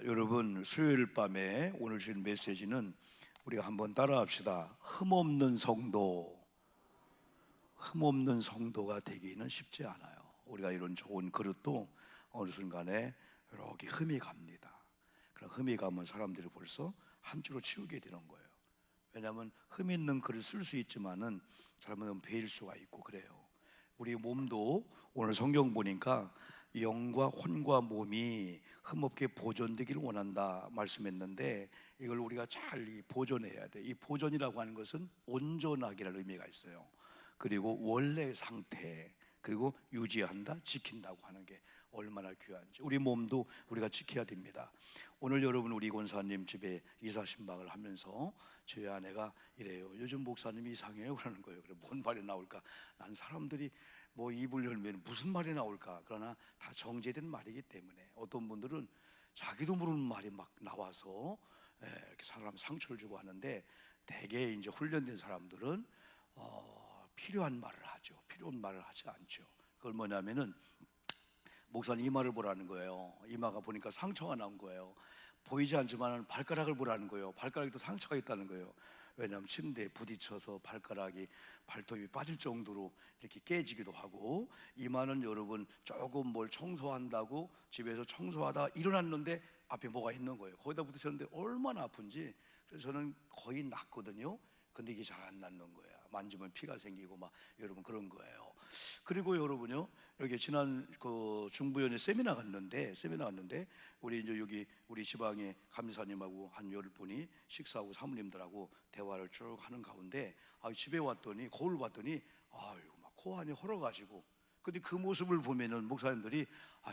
여러분, 수요일 밤에 오늘 주신 메시지는 우리가 한번 따라합시다. 흠없는 성도, 흠없는 성도가 되기는 쉽지 않아요. 우리가 이런 좋은 그릇도 어느 순간에 이렇게 흠이 갑니다. 그런 흠이 가면 사람들이 벌써 한 줄로 치우게 되는 거예요. 왜냐하면 흠 있는 그릇 쓸 수 있지만은 잘못하면 베일 수가 있고 그래요. 우리 몸도 오늘 성경 보니까 영과 혼과 몸이 흠없게 보존되기를 원한다 말씀했는데, 이걸 우리가 잘 보존해야 돼. 이 보존이라고 하는 것은 온전하기라는 의미가 있어요. 그리고 원래 상태, 그리고 유지한다, 지킨다고 하는 게 얼마나 귀한지 우리 몸도 우리가 지켜야 됩니다. 오늘 여러분, 우리 권사님 집에 이사 신방을 하면서 저희 아내가 이래요. 요즘 목사님이 이상해요 그러는 거예요. 그래, 뭔 말이 나올까? 난 사람들이 뭐 입을 열면 무슨 말이 나올까? 그러나 다 정제된 말이기 때문에 어떤 분들은 자기도 모르는 말이 막 나와서 이렇게 사람 상처를 주고 하는데, 대개 이제 훈련된 사람들은 필요한 말을 하죠. 필요한 말을 하지 않죠. 그걸 뭐냐면은, 목사님 이마를 보라는 거예요. 이마가 보니까 상처가 난 거예요. 보이지 않지만 발가락을 보라는 거예요. 발가락에도 상처가 있다는 거예요. 왜냐하면 침대에 부딪혀서 발톱이 빠질 정도로 이렇게 깨지기도 하고, 이마는 여러분 조금 뭘 청소한다고 집에서 청소하다가 일어났는데 앞에 뭐가 있는 거예요. 거기다 부딪혔는데 얼마나 아픈지. 그래서 저는 거의 낫거든요. 근데 이게 잘 안 낫는 거예요. 만지면 피가 생기고 막 여러분 그런 거예요. 그리고 여러분요, 여기 지난 그 중부연에 세미나 갔는데 우리 이제 여기 우리 지방의 감사님하고 한 10분이 식사하고 사모님들하고 대화를 쭉 하는 가운데, 집에 왔더니 거울 봤더니 막 코 안이 얼어가지고, 근데 그 모습을 보면은 목사님들이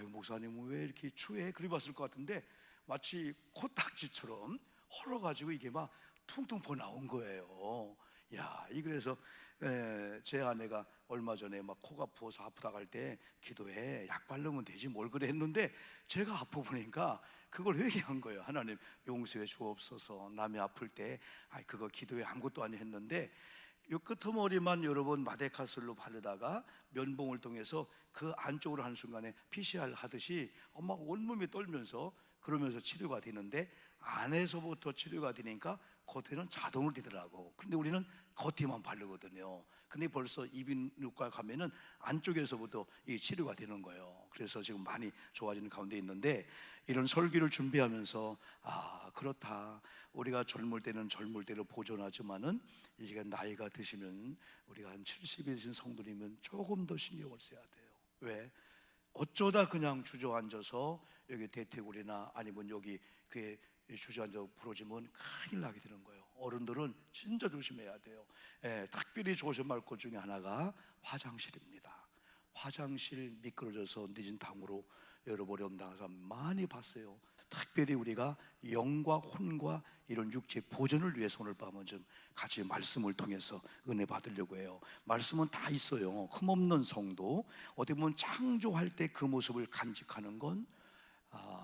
목사님은 왜 이렇게 추해? 그래 봤을 것 같은데 마치 코딱지처럼 얼어가지고 이게 막 퉁퉁 퍼 나온 거예요. 그래서 제 아내가 얼마 전에 막 코가 부어서 아프다고 할 때 기도해, 약 바르면 되지 뭘 그래 했는데, 제가 아파 보니까 그걸 회개한 거예요. 하나님 용서해 주옵소서. 남이 아플 때 그거 기도해 아무것도 아니 했는데, 요 끄트머리만 여러분 마데카솔로 바르다가 면봉을 통해서 그 안쪽으로 하는 순간에 PCR 하듯이 막 온몸이 떨면서 그러면서 치료가 되는데, 안에서부터 치료가 되니까 겉에는 자동으로 되더라고. 근데 우리는 겉에만 바르거든요. 근데 벌써 이비인후과 가면은 안쪽에서부터 이 치료가 되는 거예요. 그래서 지금 많이 좋아지는 가운데 있는데, 이런 설교를 준비하면서 그렇다, 우리가 젊을 때는 젊을 때로 보존하지만은 이제 나이가 드시면, 우리가 한 70이 되신 성도님은 조금 더 신경을 써야 돼요. 왜? 어쩌다 그냥 주저앉아서 여기 대퇴골이나 아니면 여기 그 주저앉아 부러지면 큰일 나게 되는 거예요. 어른들은 진짜 조심해야 돼요. 특별히 조심할 것 중에 하나가 화장실입니다. 화장실 미끄러져서 늦은 당으로 여러분 어려움 당한 사람 많이 봤어요. 특별히 우리가 영과 혼과 이런 육체 보존을 위해서 오늘 밤은 좀 같이 말씀을 통해서 은혜 받으려고 해요. 말씀은 다 있어요. 흠없는 성도, 어떻게 보면 창조할 때 그 모습을 간직하는 건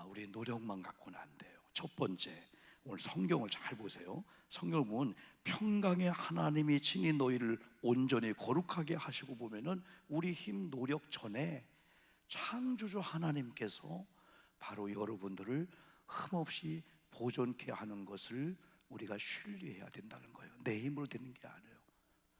우리 노력만 갖고는 안 돼요. 첫 번째, 오늘 성경을 잘 보세요. 성경을 보면 평강의 하나님이 친히 너희를 온전히 거룩하게 하시고 보면은, 우리 힘 노력 전에 창조주 하나님께서 바로 여러분들을 흠없이 보존케 하는 것을 우리가 신뢰해야 된다는 거예요. 내 힘으로 되는 게 아니에요.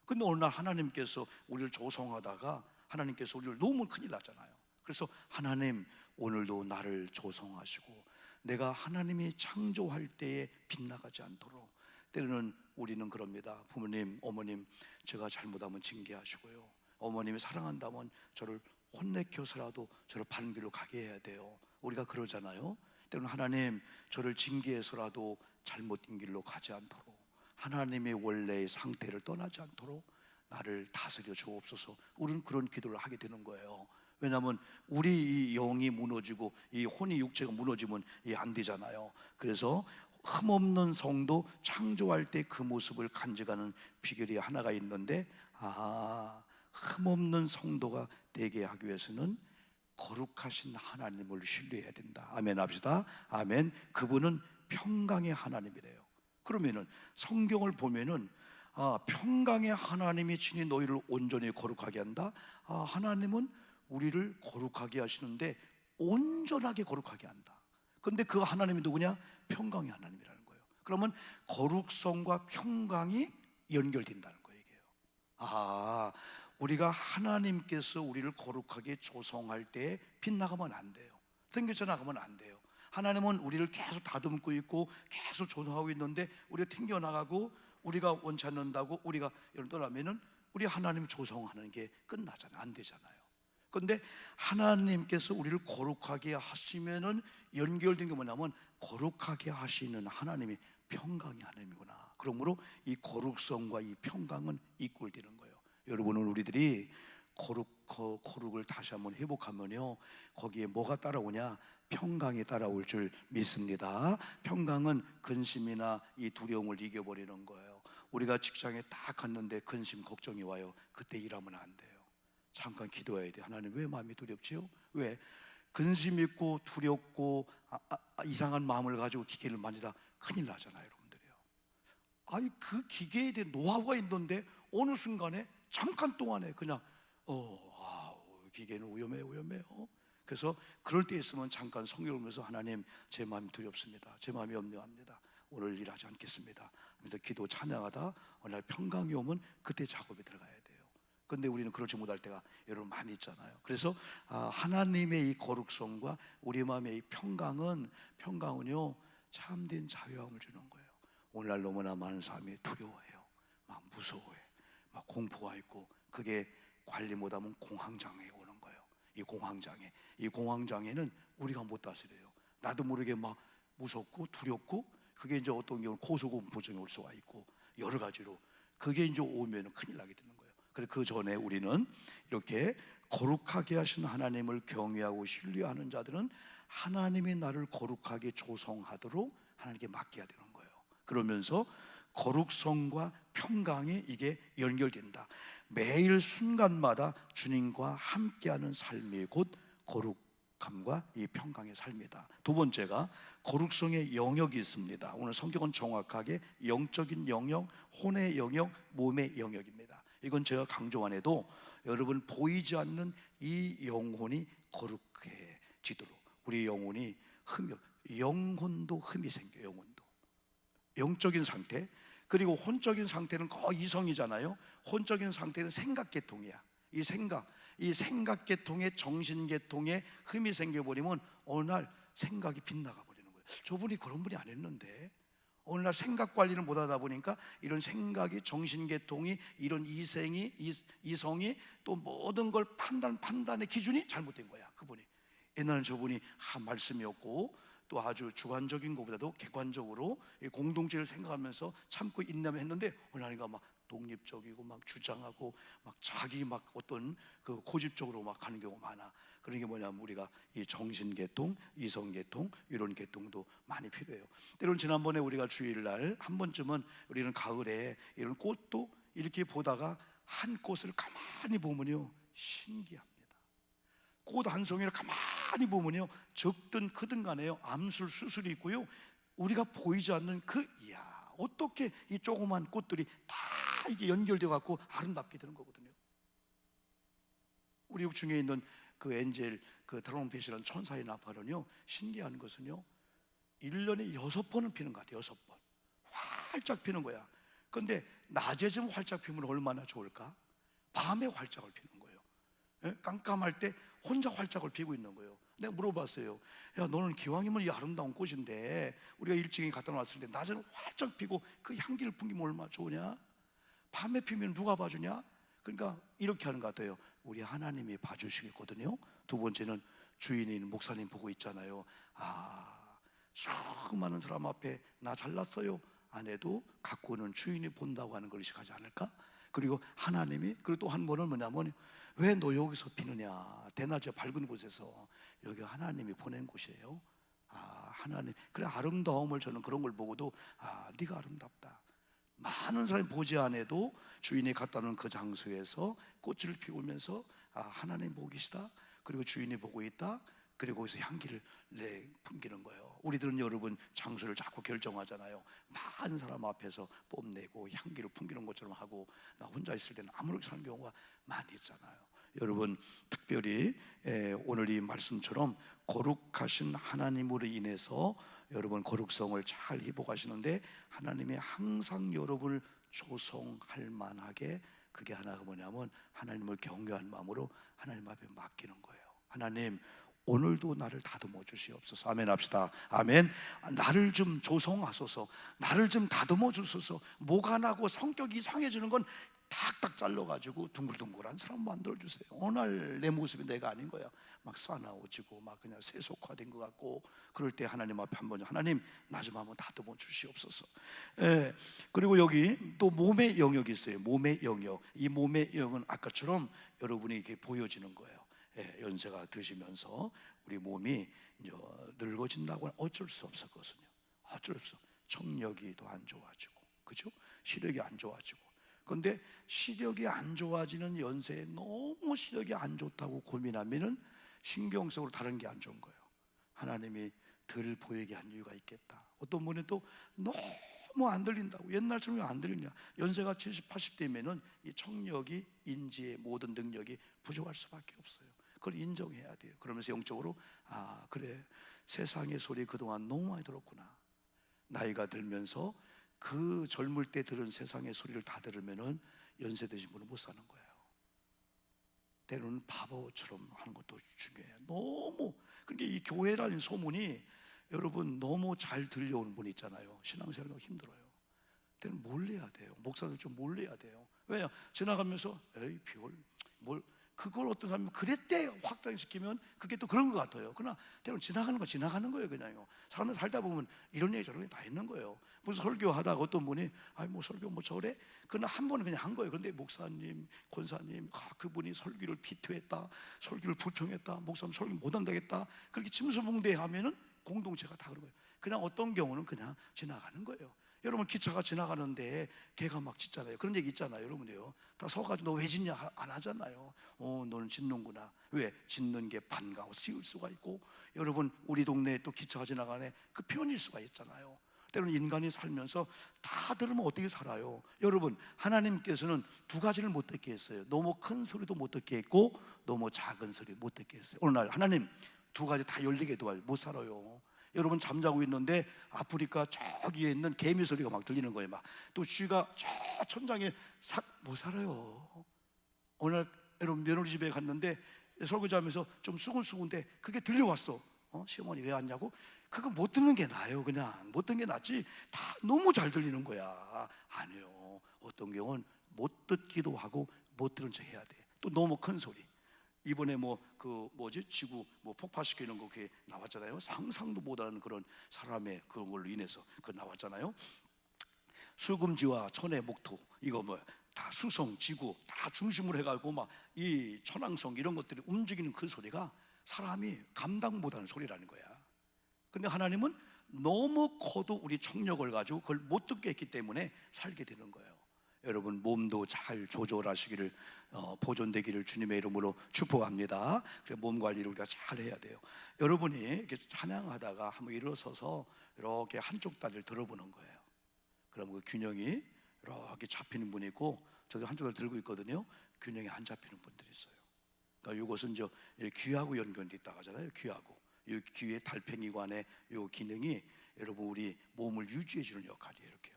근데 어느 날 하나님께서 우리를 조성하다가 하나님께서 우리를 놓으면 큰일 나잖아요. 그래서 하나님, 오늘도 나를 조성하시고 내가 하나님이 창조할 때에 빗나가지 않도록. 때로는 우리는 그럽니다. 부모님, 어머님, 제가 잘못하면 징계하시고요, 어머님이 사랑한다면 저를 혼내켜서라도 저를 바른 길로 가게 해야 돼요. 우리가 그러잖아요. 때로는 하나님, 저를 징계해서라도 잘못된 길로 가지 않도록, 하나님의 원래의 상태를 떠나지 않도록 나를 다스려 주옵소서. 우리는 그런 기도를 하게 되는 거예요. 왜냐하면 우리 이 영이 무너지고 이 혼이 육체가 무너지면 이게 안 되잖아요. 그래서 흠없는 성도, 창조할 때 그 모습을 간직하는 비결이 하나가 있는데, 흠없는 성도가 되게 하기 위해서는 거룩하신 하나님을 신뢰해야 된다. 아멘 합시다. 아멘. 그분은 평강의 하나님이래요. 그러면은 성경을 보면은 평강의 하나님이 친히 너희를 온전히 거룩하게 한다. 하나님은 우리를 거룩하게 하시는데 온전하게 거룩하게 한다. 근데 그 하나님이 누구냐? 평강의 하나님이라는 거예요. 그러면 거룩성과 평강이 연결된다는 거예요, 이게요. 아, 우리가 하나님께서 우리를 거룩하게 조성할 때 빗나가면 안 돼요. 튕겨져 나가면 안 돼요. 하나님은 우리를 계속 다듬고 있고 계속 조성하고 있는데 우리가 튕겨나가고 우리가 원치 않는다고 우리가 떠나면은 우리 하나님 조성하는 게 끝나잖아요. 안 되잖아요. 그런데 하나님께서 우리를 거룩하게 하시면은 연결된 게 뭐냐면 거룩하게 하시는 하나님이 평강의 하나님이구나. 그러므로 이 거룩성과 이 평강은 이꼴되는 거예요. 여러분은 우리들이 거룩을 다시 한번 회복하면요, 거기에 뭐가 따라오냐? 평강이 따라올 줄 믿습니다. 평강은 근심이나 이 두려움을 이겨버리는 거예요. 우리가 직장에 딱 갔는데 근심, 걱정이 와요. 그때 일하면 안 돼요. 잠깐 기도해야 돼. 하나님, 왜 마음이 두렵지요? 왜? 근심 있고 두렵고 이상한 마음을 가지고 기계를 만지다 큰일 나잖아요, 여러분들이요. 아니, 그 기계에 대한 노하우가 있는데 어느 순간에 잠깐 동안에 그냥 기계는 위험해요. 그래서 그럴 때 있으면 잠깐 성경을 보면서 하나님, 제 마음이 두렵습니다. 제 마음이 염려합니다. 오늘 일하지 않겠습니다. 하면서 기도 찬양하다 어느 날 평강이 오면 그때 작업에 들어가야 돼요. 근데 우리는 그렇지 못할 때가 여러분 많이 있잖아요. 그래서 하나님의 이 거룩성과 우리 마음의 이 평강은요, 참된 자유함을 주는 거예요. 오늘날 너무나 많은 사람이 두려워해요. 막 무서워해. 막 공포가 있고, 그게 관리 못하면 공황장애 오는 거예요. 이 공황장애는 우리가 못 다스려요. 나도 모르게 막 무섭고 두렵고, 그게 이제 어떤 경우 고소공포증이 올 수가 있고 여러 가지로 그게 이제 오면 큰일 나게 되는 거예요. 그래서 그 전에 우리는 이렇게 거룩하게 하신 하나님을 경외하고 신뢰하는 자들은 하나님이 나를 거룩하게 조성하도록 하나님께 맡겨야 되는 거예요. 그러면서 거룩성과 평강이 이게 연결된다. 매일 순간마다 주님과 함께하는 삶이 곧 거룩함과 이 평강의 삶이다. 두 번째가 거룩성의 영역이 있습니다. 오늘 성경은 정확하게 영적인 영역, 혼의 영역, 몸의 영역입니다. 이건 제가 강조 안 해도 여러분 보이지 않는 이 영혼이 거룩해지도록 우리 영혼이 영혼도 흠이 생겨요. 영혼도 영적인 상태, 그리고 혼적인 상태는 거의 이성이잖아요. 혼적인 상태는 생각계통이야. 이 생각계통에 정신계통에 흠이 생겨버리면 어느 날 생각이 빗나가 버리는 거예요. 저분이 그런 분이 아니었는데 어느 날 생각 관리를 못하다 보니까 이런 생각이, 정신계통이, 이런 이성이 또 모든 걸 판단의 기준이 잘못된 거야. 그분이 옛날엔 저분이 말씀이었고 또 아주 주관적인 것보다도 객관적으로 공동체를 생각하면서 참고 인내했는데 어느 날인가 막 독립적이고 막 주장하고 막 자기 막 어떤 그 고집적으로 막 가는 경우가 많아. 그런 게 뭐냐면 우리가 이 정신계통, 이성계통 이런 계통도 많이 필요해요. 때로는 지난번에 우리가 주일날 한 번쯤은 우리는 가을에 이런 꽃도 이렇게 보다가 한 꽃을 가만히 보면요 신기합니다. 꽃 한 송이를 가만히 보면요 적든 크든 간에요 암술 수술이 있고요 우리가 보이지 않는 어떻게 이 조그만 꽃들이 다 이게 연결되어 갖고 아름답게 되는 거거든요. 우리 중에 있는 그 엔젤 그 트럼펫이라는 천사의 나팔은요 신기한 것은요 1년에 6번은 피는 것 같아요. 6번 활짝 피는 거야. 그런데 낮에 좀 활짝 피면 얼마나 좋을까? 밤에 활짝을 피는 거예요. 깜깜할 때 혼자 활짝을 피고 있는 거예요. 내가 물어봤어요. 야, 너는 기왕이면 이 아름다운 꽃인데 우리가 일찍이 갖다 놨을 때 낮에는 활짝 피고 그 향기를 풍기면 얼마나 좋으냐? 밤에 피면 누가 봐주냐? 그러니까 이렇게 하는 것 같아요. 우리 하나님이 봐주시겠거든요. 두 번째는 주인이 목사님 보고 있잖아요. 수많은 사람 앞에 나 잘났어요 안 해도 갖고는 주인이 본다고 하는 것이 가지 않을까? 그리고 하나님이, 그리고 또 한 번은 뭐냐면 왜 너 여기서 피느냐? 대낮에 밝은 곳에서. 여기 하나님이 보낸 곳이에요. 하나님, 그래 아름다움을 저는 그런 걸 보고도 네가 아름답다. 많은 사람이 보지 않아도 주인이 갖다 놓은 그 장소에서 꽃을 피우면서 하나님 보고 계시다. 그리고 주인이 보고 있다. 그리고 거기서 향기를 풍기는 거예요. 우리들은 여러분 장소를 자꾸 결정하잖아요. 많은 사람 앞에서 뽐내고 향기를 풍기는 것처럼 하고 나 혼자 있을 때는 아무렇게 사는 경우가 많이 있잖아요. 여러분 특별히 오늘 이 말씀처럼 거룩하신 하나님으로 인해서 여러분 거룩성을 잘 회복하시는데, 하나님이 항상 여러분을 조성할 만하게, 그게 하나가 뭐냐면 하나님을 경외하는 마음으로 하나님 앞에 맡기는 거예요. 하나님, 오늘도 나를 다듬어 주시옵소서. 아멘 합시다. 아멘. 나를 좀 조성하소서. 나를 좀 다듬어 주소서. 뭐가 나고 성격이 이상해지는 건 탁탁 잘라가지고 둥글둥글한 사람 만들어 주세요. 오늘 내 모습이 내가 아닌 거야. 막 싸나워지고 막 그냥 세속화된 것 같고, 그럴 때 하나님 앞에 한번, 하나님 나 좀 한번 다듬어 주시옵소서. 그리고 여기 또 몸의 영역이 있어요. 몸의 영역. 이 몸의 영역은 아까처럼 여러분이 이렇게 보여지는 거예요. 연세가 드시면서 우리 몸이 이제 늙어진다고 하면 어쩔 수 없었거든요. 어쩔 수 없어. 청력이 더 안 좋아지고, 그죠? 시력이 안 좋아지고. 그런데 시력이 안 좋아지는 연세에 너무 시력이 안 좋다고 고민하면은 신경성으로 다른 게 안 좋은 거예요. 하나님이 덜 보이게 한 이유가 있겠다. 어떤 분은 또 너무 안 들린다고, 옛날처럼 왜 안 들리냐, 연세가 70, 80대면은 이 청력이, 인지의 모든 능력이 부족할 수밖에 없어요. 그걸 인정해야 돼요. 그러면서 영적으로, 아 그래, 세상의 소리 그동안 너무 많이 들었구나. 나이가 들면서 그 젊을 때 들은 세상의 소리를 다 들으면은 연세 드신 분은 못 사는 거예요. 때로는 바보처럼 하는 것도 중요해요. 너무. 그러니까 이 교회라는 소문이 여러분 너무 잘 들려오는 분 있잖아요. 신앙생활 힘들어요. 때는 몰래야 돼요. 목사들 좀 몰래야 돼요. 왜냐? 지나가면서 에이 비올 뭘, 그걸 어떤 사람이 그랬대 확장시키면 그게 또 그런 것 같아요. 그러나 때로는 지나가는 거 지나가는 거예요. 그냥요. 사람은 살다 보면 이런 얘기 저런 게 다 있는 거예요. 무슨 설교하다가 어떤 분이 아이 뭐 설교 뭐 저래? 그러나 한 번은 그냥 한 거예요. 그런데 목사님, 권사님, 그분이 설교를 비토했다, 설교를 불평했다, 목사님 설교 못 한다겠다, 그렇게 침수봉대하면은 공동체가 다 그런 거예요. 그냥 어떤 경우는 그냥 지나가는 거예요. 여러분 기차가 지나가는데 개가 막 짖잖아요. 그런 얘기 있잖아요. 여러분이요, 다 서가지고 너 왜 짖냐 안 하잖아요. 너는 짖는구나. 왜? 짖는 게 반가워서 짖을 수가 있고, 여러분 우리 동네에 또 기차가 지나가네, 그 표현일 수가 있잖아요. 때로는 인간이 살면서 다 들으면 어떻게 살아요? 여러분 하나님께서는 두 가지를 못 듣게 했어요. 너무 큰 소리도 못 듣게 했고, 너무 작은 소리 못 듣게 했어요. 오늘날 하나님 두 가지 다 열리게 도와요. 못 살아요. 여러분 잠자고 있는데 아프리카 저기에 있는 개미 소리가 막 들리는 거예요. 막 또 쥐가 저 천장에 못 살아요. 어느 날 여러분 며느리 집에 갔는데 설거지하면서 좀 수근수근데 그게 들려왔어. 시어머니 왜 왔냐고? 그거 못 듣는 게 나아요. 그냥 못 듣는 게 낫지. 다 너무 잘 들리는 거야. 아니요. 어떤 경우는 못 듣기도 하고 못 들은 척 해야 돼. 또 너무 큰 소리. 이번에 뭐 그 뭐지, 지구 뭐 폭파시키는 거 그게 나왔잖아요. 상상도 못하는 그런 사람의 그런 걸로 인해서 그 나왔잖아요. 수금지와 천의 목토, 이거 뭐 다 수성, 지구 다 중심으로 해가지고 막 이 천왕성 이런 것들이 움직이는 그 소리가 사람이 감당 못하는 소리라는 거야. 근데 하나님은 너무 커도 우리 청력을 가지고 그걸 못 듣게 했기 때문에 살게 되는 거예요. 여러분 몸도 잘 조절하시기를, 보존되기를 주님의 이름으로 축복합니다. 그래 몸 관리를 우리가 잘 해야 돼요. 여러분이 이렇게 찬양하다가 한번 일어서서 이렇게 한쪽 다리를 들어보는 거예요. 그럼 그 균형이 이렇게 잡히는 분이 있고, 저도 한쪽 다리를 들고 있거든요. 균형이 안 잡히는 분들이 있어요. 그러니까 이것은 저 귀하고 연관돼 있다고 하잖아요. 귀하고 이 귀의 달팽이관의 이 기능이 여러분 우리 몸을 유지해 주는 역할이에요. 이렇게요.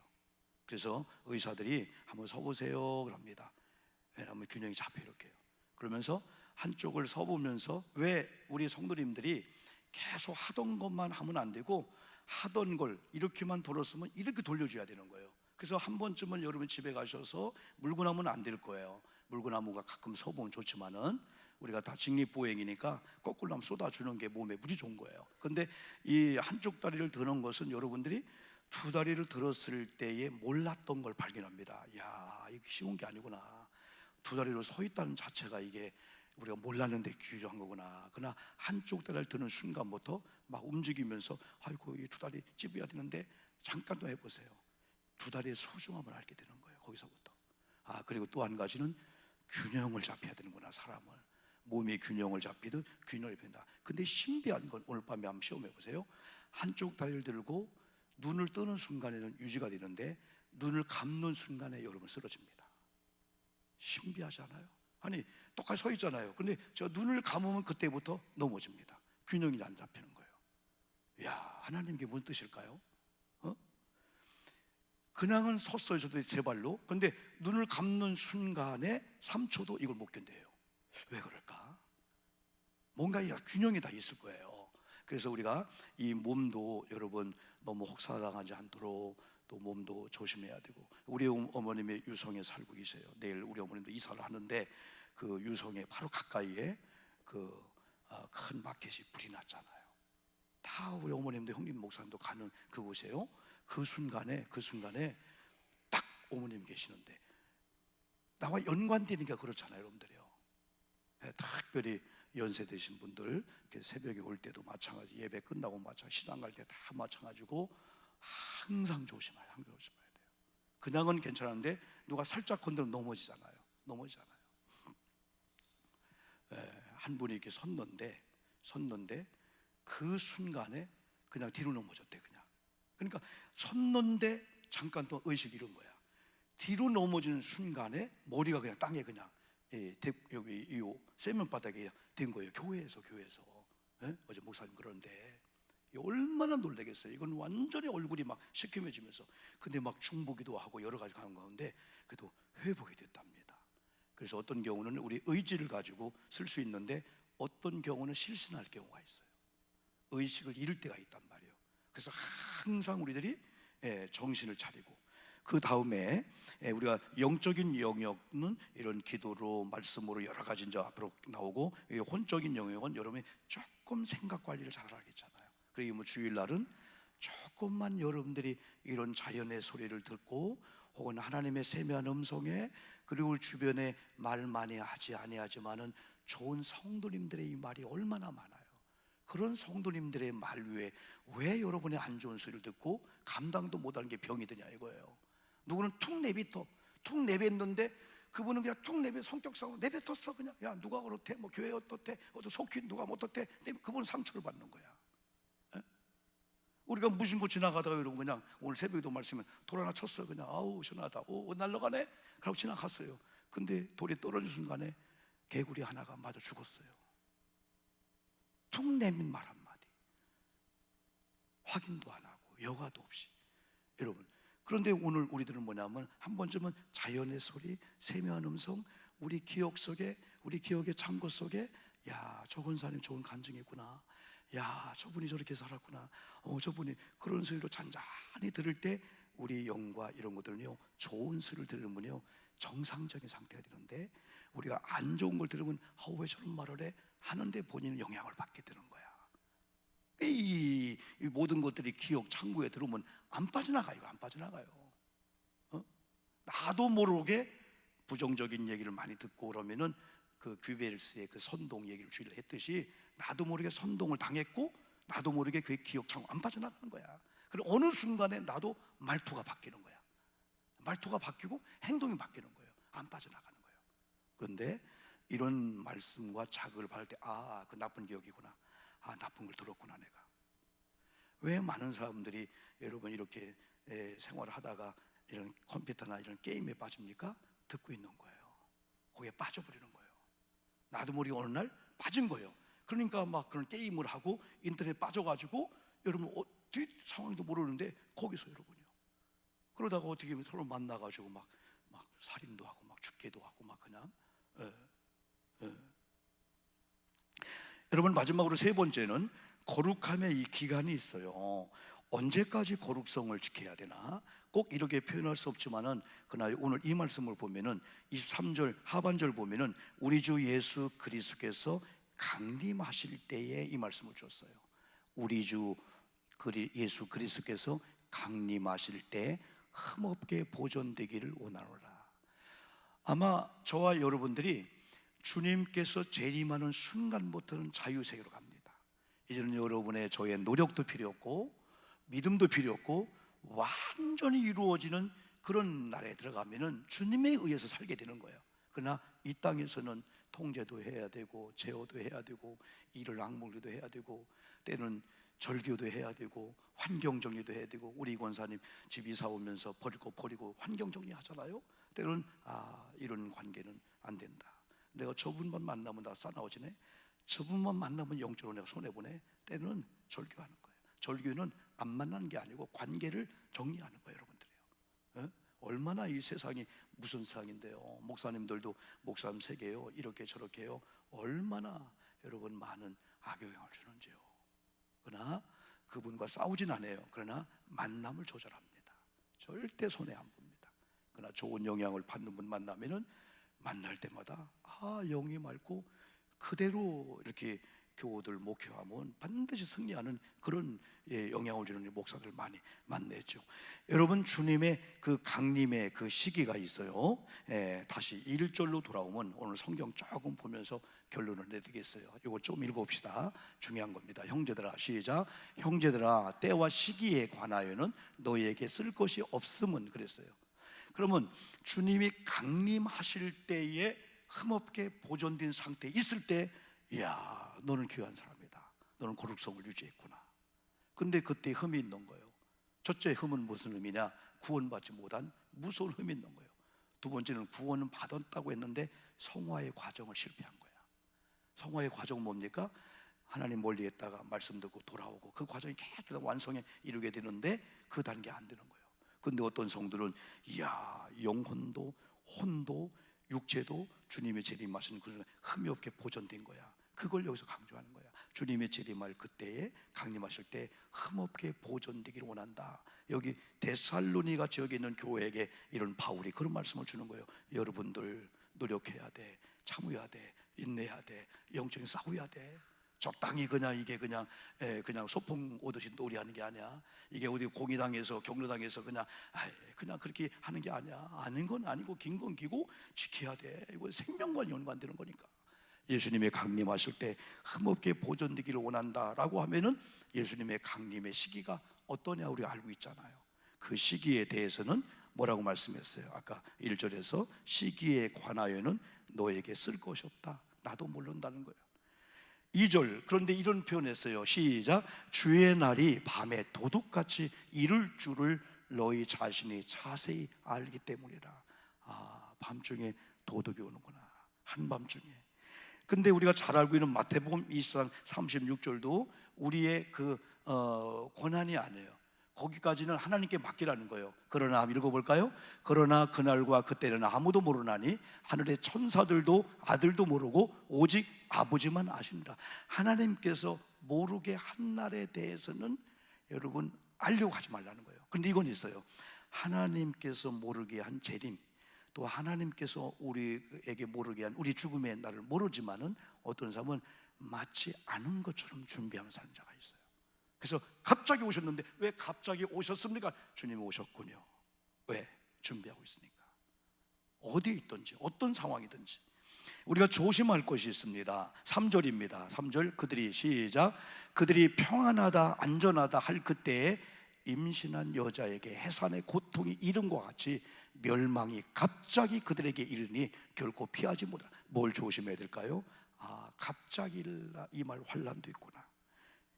그래서 의사들이 한번 서보세요 그럽니다. 왜냐하면 균형이 잡혀 이렇게요. 그러면서 한쪽을 서보면서, 왜 우리 성도님들이 계속 하던 것만 하면 안 되고 하던 걸 이렇게만 돌았으면 이렇게 돌려줘야 되는 거예요. 그래서 한 번쯤은 여러분 집에 가셔서 물구나무는 안 될 거예요. 물구나무가 가끔 서보면 좋지만은 우리가 다 직립보행이니까 거꾸로 한번 쏟아주는 게 몸에 무지 좋은 거예요. 근데 이 한쪽 다리를 드는 것은 여러분들이 두 다리를 들었을 때에 몰랐던 걸 발견합니다. 야, 이게 쉬운 게 아니구나. 두 다리로 서 있다는 자체가 이게 우리가 몰랐는데 귀중한 거구나. 그러나 한쪽 다리를 드는 순간부터 막 움직이면서 아이고 이 두 다리 찝어야 되는데, 잠깐 더 해보세요. 두 다리의 소중함을 알게 되는 거예요. 거기서부터. 그리고 또 한 가지는 균형을 잡혀야 되는구나. 사람을 몸이 균형을 잡히듯 균형을 펜다. 근데 신비한 건 오늘 밤에 한번 시험해 보세요. 한쪽 다리를 들고 눈을 뜨는 순간에는 유지가 되는데, 눈을 감는 순간에 여러분 쓰러집니다. 신비하지 않아요? 아니 똑같이 서 있잖아요. 근데 저 눈을 감으면 그때부터 넘어집니다. 균형이 안 잡히는 거예요. 야, 하나님 이게 무슨 뜻일까요? 그냥은 섰어요, 저도 제 발로. 근데 눈을 감는 순간에 3초도 이걸 못 견뎌요. 왜 그럴까? 뭔가 균형이 다 있을 거예요. 그래서 우리가 이 몸도 여러분 너무 혹사당하지 않도록 또 몸도 조심해야 되고, 우리 어머님이 유성에 살고 계세요. 내일 우리 어머님도 이사를 하는데 그 유성에 바로 가까이에 그 큰 마켓이 불이 났잖아요. 다 우리 어머님도 형님 목사님도 가는 그곳이에요. 그 순간에 딱 어머님 계시는데 나와 연관되니까 그렇잖아요, 여러분들이요. 특별히 연세 드신 분들 새벽에 올 때도 마찬가지, 예배 끝나고 마찬가지, 시장 갈 때 다 마찬가지고 항상 조심해야 돼요. 그냥은 괜찮은데 누가 살짝 건드리면 넘어지잖아요. 한 분이 이렇게 섰는데 그 순간에 그냥 뒤로 넘어졌대. 그러니까 섰는데 잠깐 또 의식이 이런 거야. 뒤로 넘어지는 순간에 머리가 그냥 땅에 그냥 여기 이 세면바닥에 된 거예요. 교회에서 어제 목사님 그러는데 얼마나 놀라겠어요. 이건 완전히 얼굴이 막 시커매지면서, 근데 막 중보기도 하고 여러 가지 하는 가운데 그래도 회복이 됐답니다. 그래서 어떤 경우는 우리 의지를 가지고 쓸 수 있는데 어떤 경우는 실신할 경우가 있어요. 의식을 잃을 때가 있단 말이에요. 그래서 항상 우리들이 정신을 차리고, 그 다음에 우리가 영적인 영역은 이런 기도로 말씀으로 여러 가지 이제 앞으로 나오고, 혼적인 영역은 여러분이 조금 생각 관리를 잘 하겠잖아요. 그리고 뭐 주일날은 조금만 여러분들이 이런 자연의 소리를 듣고 혹은 하나님의 세미한 음성에, 그리고 주변에 말 많이 하지 아니하지만은 좋은 성도님들의 이 말이 얼마나 많아요. 그런 성도님들의 말 위에 왜 여러분의 안 좋은 소리를 듣고 감당도 못하는 게 병이 드냐 이거예요. 누구는 툭 내뱉는데 그분은 그냥 툭 내뱉, 성격상으로 내뱉었어. 그냥 야 누가 그렇대, 뭐 교회 어떻대, 속히 누가 어떻대, 그분은 상처를 받는 거야. 에? 우리가 무심코 지나가다가 여러분 그냥 오늘 새벽에도 말씀에 돌 하나 쳤어요. 그냥 아우 시원하다, 오 날아가네 그러고 지나갔어요. 근데 돌이 떨어진 순간에 개구리 하나가 맞아 죽었어요. 툭 내민 말 한마디, 확인도 안 하고 여과도 없이. 여러분, 그런데 오늘 우리들은 뭐냐면 한 번쯤은 자연의 소리, 세미한 음성, 우리 기억 속에, 우리 기억의 창고 속에, 야, 저 권사님 좋은 간증했구나, 야, 저분이 저렇게 살았구나, 저분이 그런 소리로 잔잔히 들을 때 우리 영과 이런 것들은요, 좋은 소리를 들으면요 정상적인 상태가 되는데, 우리가 안 좋은 걸 들으면 왜 저런 말을 해? 하는데 본인은 영향을 받게 되는 거야. 이 모든 것들이 기억 창구에 들어오면 안 빠져나가요. 나도 모르게 부정적인 얘기를 많이 듣고 그러면은 그 귀베르스의 그 선동 얘기를 주일에 했듯이 나도 모르게 선동을 당했고 나도 모르게 그의 기억 창구 안 빠져나가는 거야. 그리고 어느 순간에 나도 말투가 바뀌는 거야. 말투가 바뀌고 행동이 바뀌는 거예요. 안 빠져나가는 거예요. 그런데 이런 말씀과 자극을 받을 때 그 나쁜 기억이구나, 나쁜 걸 들었구나 내가. 왜 많은 사람들이 여러분 이렇게 생활을 하다가 이런 컴퓨터나 이런 게임에 빠집니까? 듣고 있는 거예요. 거기에 빠져버리는 거예요. 나도 모르게 어느 날 빠진 거예요. 그러니까 막 그런 게임을 하고 인터넷에 빠져가지고 여러분 어떻게 상황도 모르는데 거기서 여러분이요. 그러다가 어떻게 보면 서로 만나가지고 막 살인도 하고 막 죽기도 하고 막 그냥. 여러분, 마지막으로 세 번째는 거룩함의 이 기간이 있어요. 언제까지 거룩성을 지켜야 되나? 꼭 이렇게 표현할 수 없지만은 그러나 오늘 이 말씀을 보면은 23절 하반절 보면은 우리 주 예수 그리스도께서 강림하실 때에 이 말씀을 주었어요. 우리 주 예수 그리스도께서 강림하실 때 흠없게 보존되기를 원하노라. 아마 저와 여러분들이 주님께서 재림하는 순간부터는 자유세계로 갑니다. 이제는 여러분의 저의 노력도 필요 없고 믿음도 필요 없고 완전히 이루어지는 그런 나라에 들어가면은 주님에 의해서 살게 되는 거예요. 그러나 이 땅에서는 통제도 해야 되고 제어도 해야 되고 일을 악물기도 해야 되고 때는 절교도 해야 되고 환경정리도 해야 되고, 우리 권사님 집 이사 오면서 버릴 거 버리고 환경정리 하잖아요. 때로는 이런 관계는 안 된다. 내가 저분만 만나면 나 싸나워지네. 저분만 만나면 영적으로 내가 손해보네. 때는 절교하는 거예요. 절교는 안 만나는 게 아니고 관계를 정리하는 거예요, 여러분들이요. 어? 얼마나 이 세상이 무슨 세상인데요. 목사님들도 목사님 세계요, 이렇게 저렇게요. 얼마나 여러분 많은 악영향을 주는지요. 그러나 그분과 싸우진 않아요. 그러나 만남을 조절합니다. 절대 손해 안 봅니다. 그러나 좋은 영향을 받는 분 만나면은 만날 때마다 영이 맑고 그대로 이렇게 교우들 목회하면 반드시 승리하는 그런 영향을 주는 목사들 많이 만났죠. 여러분, 주님의 그 강림의 그 시기가 있어요. 다시 1절로 돌아오면 오늘 성경 조금 보면서 결론을 내리겠어요. 이거 좀 읽어봅시다. 중요한 겁니다. 형제들아, 시작. 형제들아, 때와 시기에 관하여는 너희에게 쓸 것이 없음은, 그랬어요. 그러면 주님이 강림하실 때에 흠없게 보존된 상태에 있을 때, 이야, 너는 귀한 사람이다, 너는 거룩성을 유지했구나. 근데 그때 흠이 있는 거예요. 첫째 흠은 무슨 흠이냐? 구원받지 못한 무서운 흠이 있는 거예요. 두 번째는 구원은 받았다고 했는데 성화의 과정을 실패한 거야. 성화의 과정은 뭡니까? 하나님 멀리 했다가 말씀 듣고 돌아오고 그 과정이 계속 완성에 이르게 되는데 그 단계 안 되는 거예요. 근데 어떤 성들은 이야, 영혼도 혼도 육체도 주님의 재림하신 그 흠이 없게 보존된 거야. 그걸 여기서 강조하는 거야. 주님의 재림할 그때에 강림하실 때 흠없게 보존되기를 원한다. 여기 데살로니가 지역에 있는 교회에게 이런 바울이 그런 말씀을 주는 거예요. 여러분들 노력해야 돼, 참아야 돼, 인내해야 돼, 영적인 싸워야 돼. 적당히 그냥 이게 그냥 소풍 오듯이 놀이하는 게 아니야. 이게 어디 공의당에서 경로당에서 그냥 그렇게 하는 게 아니야. 아닌 건 아니고 긴 건 기고 지켜야 돼. 이거 생명과 연관되는 거니까. 예수님의 강림하실 때 흠없게 보존되기를 원한다라고 하면은 예수님의 강림의 시기가 어떠냐 우리가 알고 있잖아요. 그 시기에 대해서는 뭐라고 말씀했어요? 아까 1절에서 시기에 관하여는 너에게 쓸 것이 없다, 나도 모른다는 거예요. 2절, 그런데 이런 표현했어요. 시작. 주의 날이 밤에 도둑같이 이를 줄을 너희 자신이 자세히 알기 때문이라. 밤중에 도둑이 오는구나, 한밤중에. 근데 우리가 잘 알고 있는 마태복음 24장 36절도 우리의 권한이 아니에요. 거기까지는 하나님께 맡기라는 거예요. 그러나 읽어볼까요? 그러나 그날과 그때는 아무도 모르나니 하늘의 천사들도 아들도 모르고 오직 아버지만 아십니다. 하나님께서 모르게 한 날에 대해서는 여러분 알려고 하지 말라는 거예요. 근데 이건 있어요. 하나님께서 모르게 한 재림, 또 하나님께서 우리에게 모르게 한 우리 죽음의 날을 모르지만은 어떤 사람은 마치 아는 것처럼 준비하는 사는 자가 있어요. 그래서 갑자기 오셨는데 왜 갑자기 오셨습니까? 주님이 오셨군요. 왜? 준비하고 있으니까. 어디에 있든지 어떤 상황이든지 우리가 조심할 것이 있습니다. 3절입니다. 3절, 그들이 시작. 그들이 평안하다 안전하다 할 그때에 임신한 여자에게 해산의 고통이 이름과 같이 멸망이 갑자기 그들에게 이르니 결코 피하지 못하라. 뭘 조심해야 될까요? 갑자기 이 말 환란도 있구나.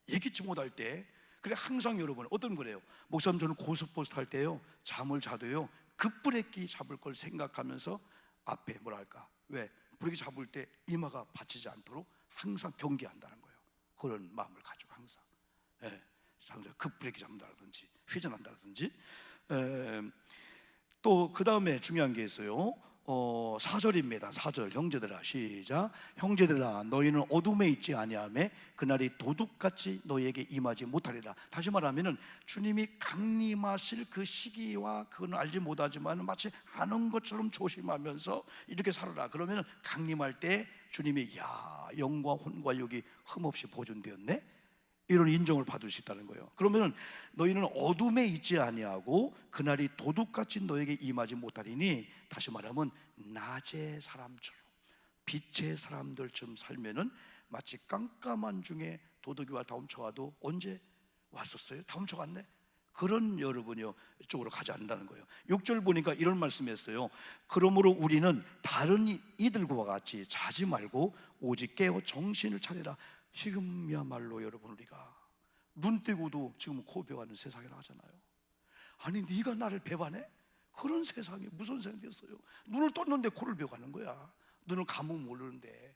예기치 못할 때. 그래 항상 여러분 어떤 거래요? 목사님 저는 고속버스 탈 때요 잠을 자도요 급브레이크 잡을 걸 생각하면서 앞에 뭐랄까, 왜 브레이크 잡을 때 이마가 받치지 않도록 항상 경계한다는 거예요. 그런 마음을 가지고 항상 급브레이크 잡는다든지 회전한다든지. 또 그 다음에 중요한 게 있어요. 4절입니다. 4절, 형제들아 시작. 형제들아 너희는 어둠에 있지 아니하매 그날이 도둑같이 너희에게 임하지 못하리라. 다시 말하면은 주님이 강림하실 그 시기와 그건 알지 못하지만 마치 아는 것처럼 조심하면서 이렇게 살아라. 그러면은 강림할 때 주님이 영과 혼과 육이 흠없이 보존되었네, 이런 인정을 받을 수 있다는 거예요. 그러면 너희는 어둠에 있지 아니하고 그날이 도둑같이 너에게 임하지 못하리니, 다시 말하면 낮의 사람처럼 빛의 사람들처럼 살면은 마치 깜깜한 중에 도둑이 와 다 훔쳐가도 언제 왔었어요? 다 훔쳐갔네? 그런 여러분이요 이쪽으로 가지 않는다는 거예요. 6절 보니까 이런 말씀했어요. 그러므로 우리는 다른 이들과 같이 자지 말고 오직 깨어 정신을 차리라. 지금이야말로 여러분 우리가 눈 떼고도 지금 코 베어가는 세상이라 하잖아요. 아니 네가 나를 배반해? 그런 세상에 무슨 세상이 됐어요? 눈을 떴는데 코를 베어가는 거야. 눈을 감으면 모르는데,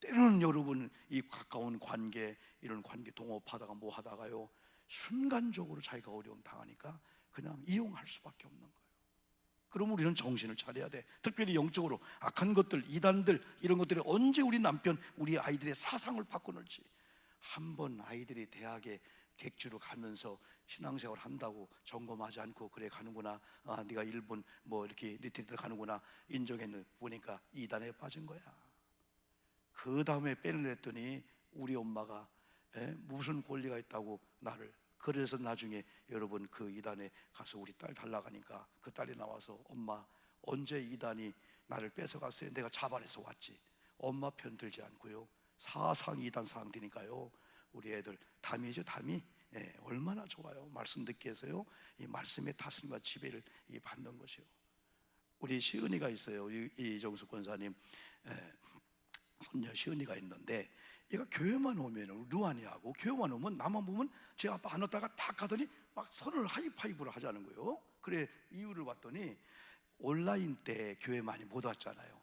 때로는 여러분 이 가까운 관계, 이런 관계 동업하다가 뭐 하다가요, 순간적으로 자기가 어려움 당하니까 그냥 이용할 수밖에 없는 거예요. 그럼 우리는 정신을 차려야 돼. 특별히 영적으로 악한 것들, 이단들, 이런 것들이 언제 우리 남편, 우리 아이들의 사상을 바꿔놓을지. 한번 아이들이 대학에 객주로 가면서 신앙생활 한다고 점검하지 않고, 그래 가는구나, 네가 일본 뭐 이렇게 리트리트 가는구나 인정했는데 보니까 이단에 빠진 거야. 그 다음에 빼내랬더니 우리 엄마가 무슨 권리가 있다고 나를. 그래서 나중에 여러분 그 이단에 가서 우리 딸 달라가니까 그 딸이 나와서, 엄마 언제 이단이 나를 뺏어갔어요? 내가 자발해서 왔지. 엄마 편 들지 않고요, 사상 이단 사항되니까요. 우리 애들 담이죠, 담이. 얼마나 좋아요. 말씀 듣기 위해서요, 이 말씀의 다스림과 지배를 받는 것이요. 우리 시은이가 있어요. 이정수 권사님 손녀 시은이가 있는데, 얘가 교회만 오면, 루안이하고 교회만 오면 나만 보면 제 아빠 안 왔다가 딱 가더니 막 손을 하이파이브를 하자는 거예요. 그래 이유를 봤더니 온라인 때 교회 많이 못 왔잖아요.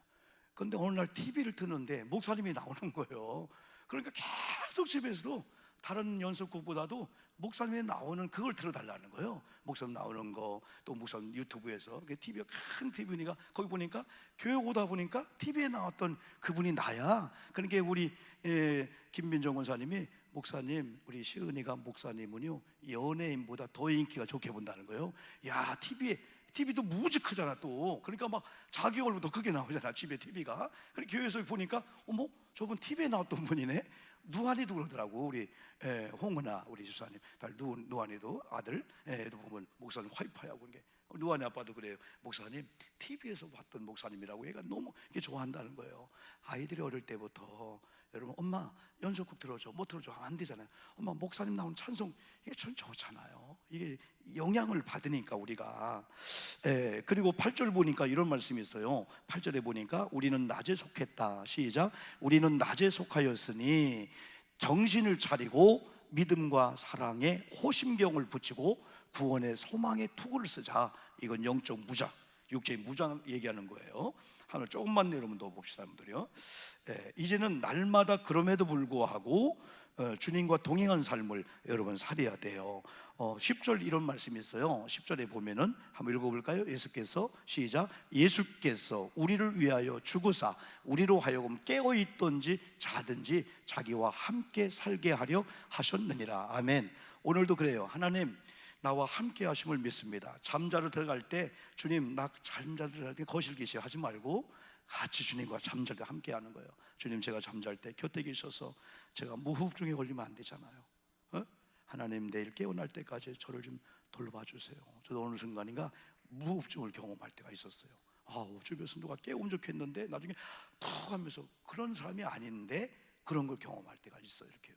근데 어느 날 TV를 트는데 목사님이 나오는 거예요. 그러니까 계속 집에서도 다른 연습곡보다도 목사님이 나오는 그걸 들어달라는 거예요. 목사님 나오는 거, 또 목사님 유튜브에서 TV가 큰 TV니까 거기 보니까 교회 오다 보니까 TV에 나왔던 그분이 나야. 그러니까 우리 김민정 권사님이, 목사님 우리 시은이가 목사님은요 연예인보다 더 인기가 좋게 본다는 거예요. 야, TV도 무지 크잖아 또. 그러니까 막 자기 얼굴도 크게 나오잖아 집에 TV가. 그래 교회에서 보니까 어머 저분 TV에 나왔던 분이네. 누아니도 그러더라고. 우리 홍은아 우리 집사님 딸 누아니도 아들 애도 보면 목사님 화이파이하고. 그런 게 누아니 아빠도 그래요. 목사님 TV에서 봤던 목사님이라고. 얘가 너무 이게 좋아한다는 거예요. 아이들이 어릴 때부터 여러분, 엄마 연속곡 들어줘, 뭐 들어줘 안 되잖아요. 엄마 목사님 나오는 찬송, 이게 참 좋잖아요. 이게 영향을 받으니까 우리가. 그리고 8절 보니까 이런 말씀이 있어요. 8절에 보니까 우리는 낮에 속했다. 시작. 우리는 낮에 속하였으니 정신을 차리고 믿음과 사랑에 호심경을 붙이고 구원의 소망의 투구를 쓰자. 이건 영적 무장, 육체의 무장 얘기하는 거예요. 하늘 조금만 여러분 더 봅시다, 여러분들요. 이제는 날마다 그럼에도 불구하고 주님과 동행한 삶을 여러분 살아야 돼요. 10절 이런 말씀이 있어요. 10절에 보면은 한번 읽어볼까요? 예수께서, 시작. 예수께서 우리를 위하여 죽으사 우리로 하여금 깨어있든지 자든지 자기와 함께 살게 하려 하셨느니라. 아멘. 오늘도 그래요. 하나님 나와 함께 하심을 믿습니다. 잠자러 들어갈 때 주님 나 잠자러 들어갈 때 거실 계시 하지 말고 같이 주님과 잠잘 때 함께 하는 거예요. 주님 제가 잠잘 때 곁에 계셔서 제가 무호흡증에 걸리면 안 되잖아요. 하나님 내일 깨어날 때까지 저를 좀 돌봐 주세요. 저도 어느 순간인가 무호흡증을 경험할 때가 있었어요. 주변에서 누가 깨우면 좋겠는데 나중에 푹 하면서, 그런 사람이 아닌데 그런 걸 경험할 때가 있어요. 이렇게요.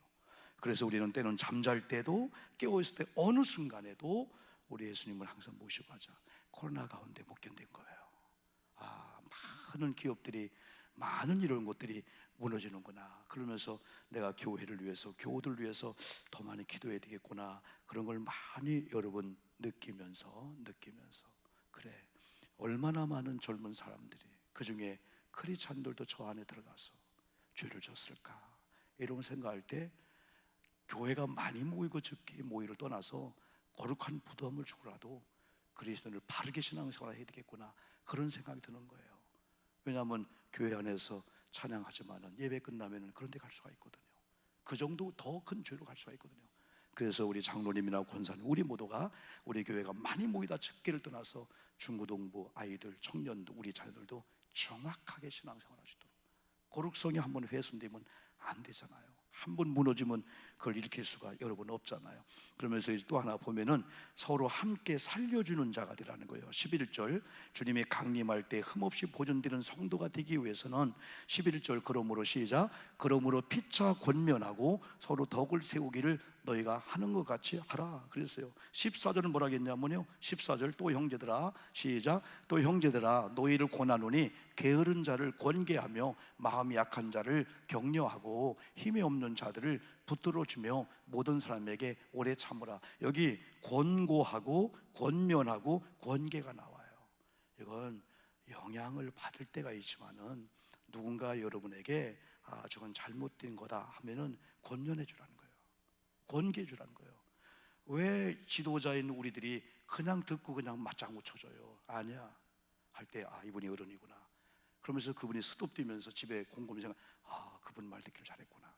그래서 우리는 때는 잠잘 때도 깨어있을 때 어느 순간에도 우리 예수님을 항상 모시고 가자. 코로나 가운데 못 견딘 거예요. 많은 기업들이, 많은 이런 것들이 무너지는구나. 그러면서 내가 교회를 위해서, 교우들을 위해서 더 많이 기도해야 되겠구나. 그런 걸 많이 여러분 느끼면서 그래, 얼마나 많은 젊은 사람들이, 그 중에 크리스찬들도 저 안에 들어가서 죄를 졌을까, 이런 생각할 때 교회가 많이 모이고 적게 모이를 떠나서 거룩한 부담을 주고라도 그리스도를 바르게 신앙생활을 해야 되겠구나, 그런 생각이 드는 거예요. 왜냐하면 교회 안에서 찬양하지만은 예배 끝나면은 그런 데 갈 수가 있거든요. 그 정도 더 큰 죄로 갈 수가 있거든요. 그래서 우리 장로님이나 권사님, 우리 모두가, 우리 교회가 많이 모이다 적게를 떠나서 중고등부 아이들, 청년도, 우리 자녀들도 정확하게 신앙생활 하시도록. 거룩성이 한번 훼손되면 안 되잖아요. 한 번 무너지면 그걸 일으킬 수가 여러분 없잖아요. 그러면서 또 하나 보면은 서로 함께 살려주는 자가 되라는 거예요. 11절, 주님이 강림할 때 흠없이 보존되는 성도가 되기 위해서는 11절, 그러므로, 시작. 그러므로 피차 권면하고 서로 덕을 세우기를 너희가 하는 것 같이 하라 그랬어요. 14절은 뭐라 했냐면요, 14절, 또 형제들아, 시작. 또 형제들아, 너희를 권하노니 게으른 자를 권계하며 마음이 약한 자를 격려하고 힘이 없는 자들을 붙들어주며 모든 사람에게 오래 참으라. 여기 권고하고 권면하고 권계가 나와요. 이건 영향을 받을 때가 있지만은 누군가 여러분에게 저건 잘못된 거다 하면은 권면해 주라는 거예요. 권기해 주라는 거예요. 왜 지도자인 우리들이 그냥 듣고 그냥 맞장구 쳐줘요? 아니야. 할 때 이분이 어른이구나. 그러면서 그분이 스톱되면서 집에 곰곰이 생각, 그분 말 듣기를 잘했구나.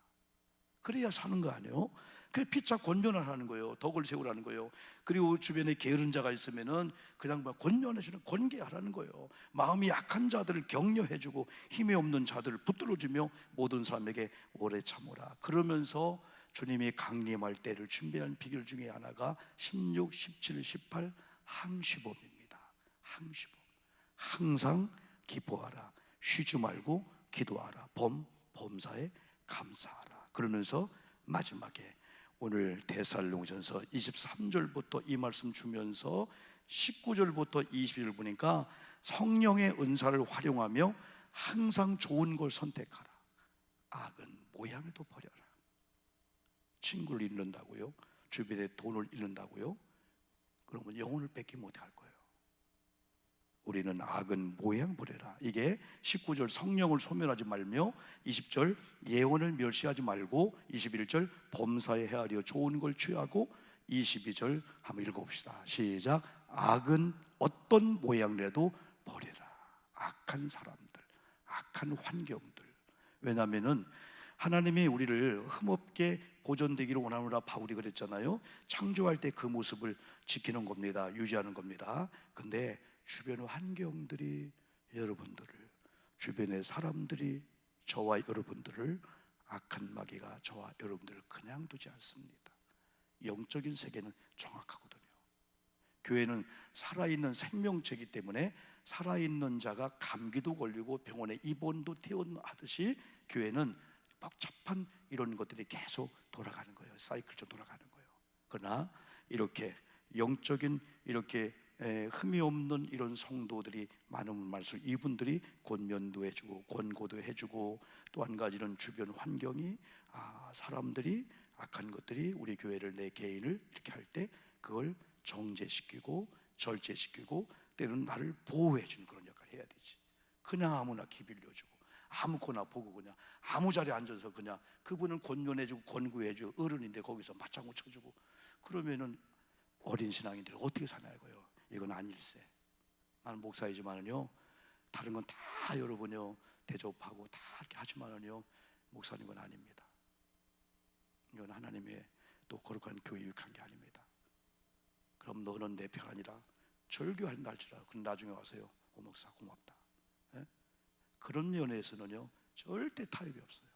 그래야 사는 거 아니에요? 그 피차 권면을 하는 거예요. 덕을 세우라는 거예요. 그리고 주변에 게으른 자가 있으면은 그냥 권면해주는, 권계하라는 거예요. 마음이 약한 자들을 격려해주고 힘이 없는 자들을 붙들어주며 모든 사람에게 오래 참으라. 그러면서 주님이 강림할 때를 준비하는 비결 중에 하나가 16, 17, 18 항시범입니다. 항시범. 항상 기뻐하라. 쉬지 말고 기도하라. 범사에 감사하라. 그러면서 마지막에 오늘 데살로니가전서 23절부터 이 말씀 주면서 19절부터 20절 보니까 성령의 은사를 활용하며 항상 좋은 걸 선택하라. 악은 모양에도 버려라. 친구를 잃는다고요? 주변에 돈을 잃는다고요? 그러면 영혼을 뺏기 못할 거예요. 우리는 악은 모양 버려라. 이게 19절 성령을 소멸하지 말며, 20절 예언을 멸시하지 말고, 21절 범사에 헤아려 좋은 걸 취하고, 22절 한번 읽어봅시다. 시작. 악은 어떤 모양이라도 버려라. 악한 사람들, 악한 환경들. 왜냐하면은 하나님이 우리를 흠없게 보존되기를 원하노라 바울이 그랬잖아요. 창조할 때 그 모습을 지키는 겁니다. 유지하는 겁니다. 근데 주변 환경들이 여러분들을, 주변의 사람들이 저와 여러분들을, 악한 마귀가 저와 여러분들을 그냥 두지 않습니다. 영적인 세계는 정확하거든요. 교회는 살아있는 생명체이기 때문에 살아있는 자가 감기도 걸리고 병원에 입원도 퇴원하듯이 교회는 복잡한 이런 것들이 계속 돌아가는 거예요. 사이클처럼 돌아가는 거예요. 그러나 이렇게 영적인 이렇게 흠이 없는 이런 성도들이 많은 말씀, 이분들이 권면도 해주고 권고도 해주고, 또 한 가지는 주변 환경이 사람들이 악한 것들이 우리 교회를, 내 개인을 이렇게 할 때 그걸 정죄시키고 절제시키고 때로는 나를 보호해 주는 그런 역할을 해야 되지. 그냥 아무나 기빌려주고 아무거나 보고 그냥 아무 자리에 앉아서 그냥 그분을 권면해주고 권고해주고 어른인데 거기서 맞장구 쳐주고 그러면은 어린 신앙인들이 어떻게 사냐 이거예요. 이건 아닐세. 나는 목사이지만은요, 다른 건 다 여러분요 대접하고 다 이렇게 하지만은요, 목사님 건 아닙니다. 이건 하나님의 또 거룩한 교회 유익한 게 아닙니다. 그럼 너는 내 편 아니라 절교한다 할지라도 그럼 나중에 와서요, 목사 고맙다. 예? 그런 면에서는요 절대 타협이 없어요.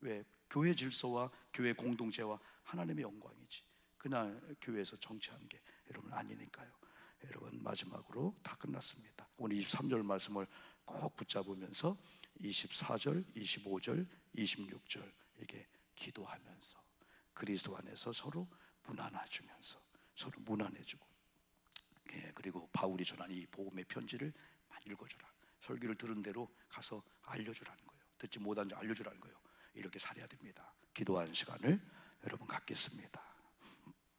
왜? 교회 질서와 교회 공동체와 하나님의 영광이지, 그냥 교회에서 정치하는 게 여러분 아니니까요. 여러분, 마지막으로 다 끝났습니다. 오늘 23절 말씀을 꼭 붙잡으면서 24절, 25절, 26절 이게 기도하면서 그리스도 안에서 서로 무난해주면서 서로 무난해주고, 그리고 바울이 전한 이 복음의 편지를 많이 읽어주라. 설교를 들은 대로 가서 알려주라는 거예요. 듣지 못한 자 알려주라는 거예요. 이렇게 살아야 됩니다. 기도하는 시간을 여러분 갖겠습니다.